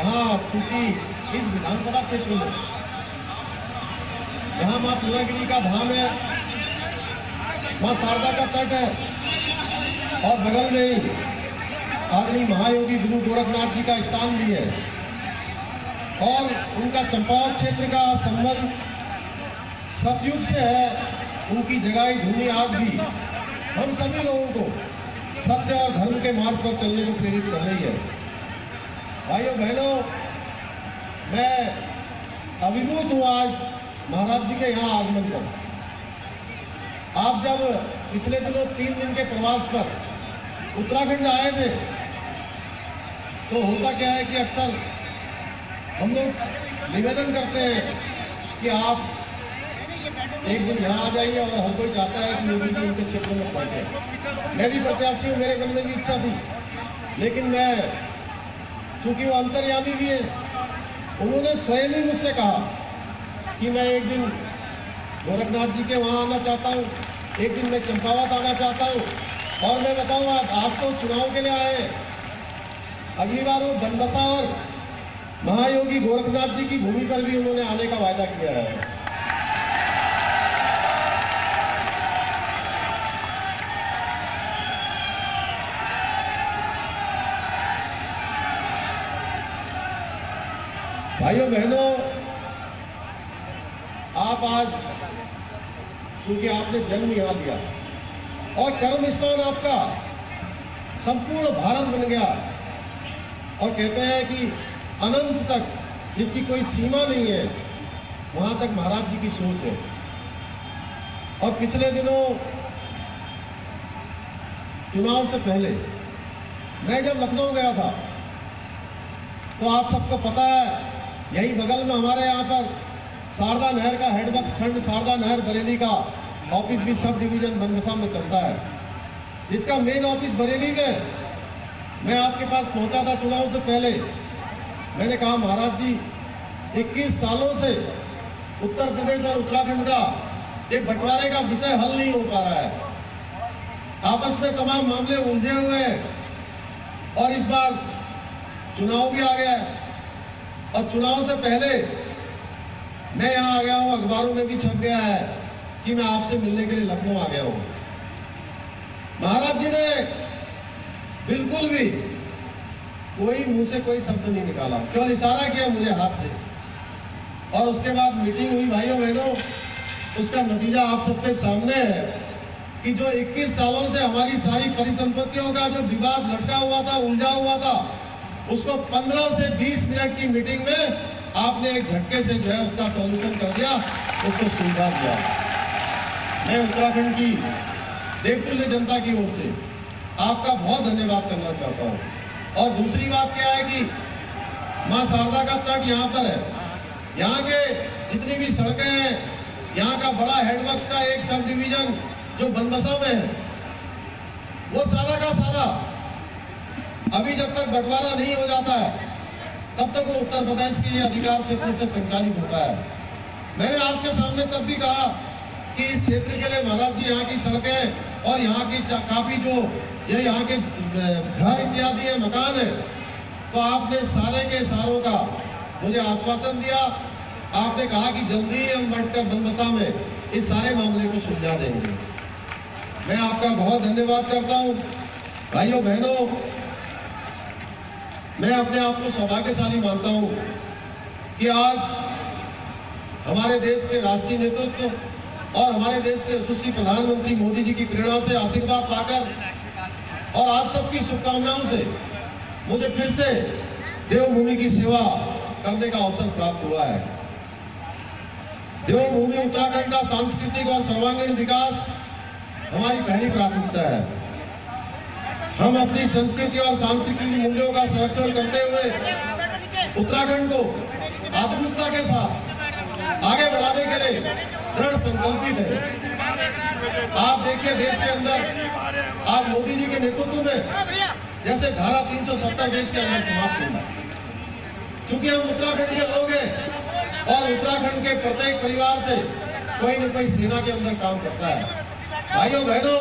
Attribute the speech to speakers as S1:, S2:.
S1: यहाँ क्योंकि इस विधानसभा क्षेत्र में यहाँ माँ पूर्णागिरी का धाम है, माँ शारदा का तट है और बगल में ही आदरणीय महायोगी गुरु गोरखनाथ जी का स्थान भी है और उनका चंपावत क्षेत्र का संबंध सतयुग से है। उनकी जगाई धुनी आज भी हम सभी लोगों को सत्य और धर्म के मार्ग पर चलने को प्रेरित कर रही है। भाइयों बहनों, मैं अभिभूत हूँ आज महाराज जी के यहाँ आगमन पर। आप जब पिछले दिनों 3 दिन के प्रवास पर उत्तराखंड आए थे तो होता क्या है कि अक्सर हम लोग निवेदन करते हैं कि आप एक दिन यहाँ आ जाइए और हर कोई चाहता है कि योगी जी उनके क्षेत्र में पहुंचे। मैं भी प्रत्याशी हूँ, मेरे मन में भी इच्छा थी, लेकिन मैं चूंकि वो अंतर्यामी भी है, उन्होंने स्वयं ही मुझसे कहा कि मैं एक दिन गोरखनाथ जी के वहाँ आना चाहता हूँ, एक दिन मैं चंपावत आना चाहता हूँ। और मैं बताऊँ आप तो चुनाव के लिए आए, अगली बार वो बनबसा और महायोगी गोरखनाथ जी की भूमि पर भी उन्होंने आने का वायदा किया है। भाइयों बहनों, आप आज क्योंकि आपने जन्म यहाँ लिया और कर्म स्थान आपका संपूर्ण भारत बन गया और कहते हैं कि अनंत तक जिसकी कोई सीमा नहीं है, वहां तक महाराज जी की सोच है। और पिछले दिनों चुनाव से पहले मैं जब लखनऊ गया था तो आप सबको पता है, यही बगल में हमारे यहाँ पर शारदा नहर का हेडवर्क्स खंड शारदा नहर बरेली का ऑफिस भी सब डिवीजन बनबसा में चलता है, जिसका मेन ऑफिस बरेली में। मैं आपके पास पहुंचा था चुनाव से पहले, मैंने कहा महाराज जी 21 सालों से उत्तर प्रदेश और उत्तराखंड का एक बंटवारे का विषय हल नहीं हो पा रहा है, आपस में तमाम मामले उलझे हुए हैं और इस बार चुनाव भी आ गया है और चुनाव से पहले मैं यहाँ आ गया हूँ, अखबारों में भी छप गया है कि मैं आपसे मिलने के लिए लखनऊ आ गया हूँ। महाराज जी ने बिल्कुल भी कोई मुंह से कोई शब्द नहीं निकाला, केवल इशारा किया मुझे हाथ से और उसके बाद मीटिंग हुई। भाइयों बहनों, उसका नतीजा आप सबके सामने है कि जो 21 सालों से हमारी सारी परिसंपत्तियों का जो विवाद लटका हुआ था, उलझा हुआ था, उसको 15 से 20 मिनट की मीटिंग में आपने एक झटके से जो है उसका सॉल्यूशन कर दिया, उसको सुलझा दिया। मैं उत्तराखंड की देवतुल्य जनता की ओर से आपका बहुत धन्यवाद करना चाहता हूँ। और दूसरी बात क्या है कि माँ शारदा का तट यहाँ पर है, यहाँ के जितनी भी सड़कें हैं, यहाँ का बड़ा हेडवर्क्स का एक सब डिवीजन जो बनबसा में है, वो सारा का सारा अभी जब तक बंटवारा नहीं हो जाता है तब तक वो उत्तर प्रदेश के अधिकार क्षेत्र से संचालित होता है। मैंने आपके सामने तब भी कहा कि इस क्षेत्र के लिए महाराज जी यहाँ की सड़कें और यहाँ की काफी जो ये यहाँ के घर इत्यादि है, मकान है, तो आपने सारे के सारों का मुझे आश्वासन दिया। आपने कहा कि जल्दी ही हम बैठकर बनबसा में इस सारे मामले को सुलझा देंगे। मैं आपका बहुत धन्यवाद करता हूँ। भाइयों बहनों, मैं अपने आप को सौभाग्यशाली मानता हूँ कि आज हमारे देश के राष्ट्रीय नेतृत्व और हमारे देश के यशस्वी प्रधानमंत्री मोदी जी की प्रेरणा से आशीर्वाद पाकर और आप सबकी शुभकामनाओं से मुझे फिर से देवभूमि की सेवा करने का अवसर प्राप्त हुआ है। देवभूमि उत्तराखंड का सांस्कृतिक और सर्वांगीण विकास हमारी पहली प्राथमिकता है। हम अपनी संस्कृति और सांस्कृतिक मूल्यों का संरक्षण करते हुए उत्तराखंड को आधुनिकता के साथ आगे बढ़ाने के लिए दृढ़ संकल्पित है। आप देखिए देश के अंदर आज मोदी जी के नेतृत्व में जैसे धारा 370 देश के अंदर समाप्त हुई, क्योंकि हम उत्तराखंड के लोग हैं और उत्तराखंड के प्रत्येक परिवार से कोई न कोई सेना के अंदर काम करता है। भाइयों बहनों,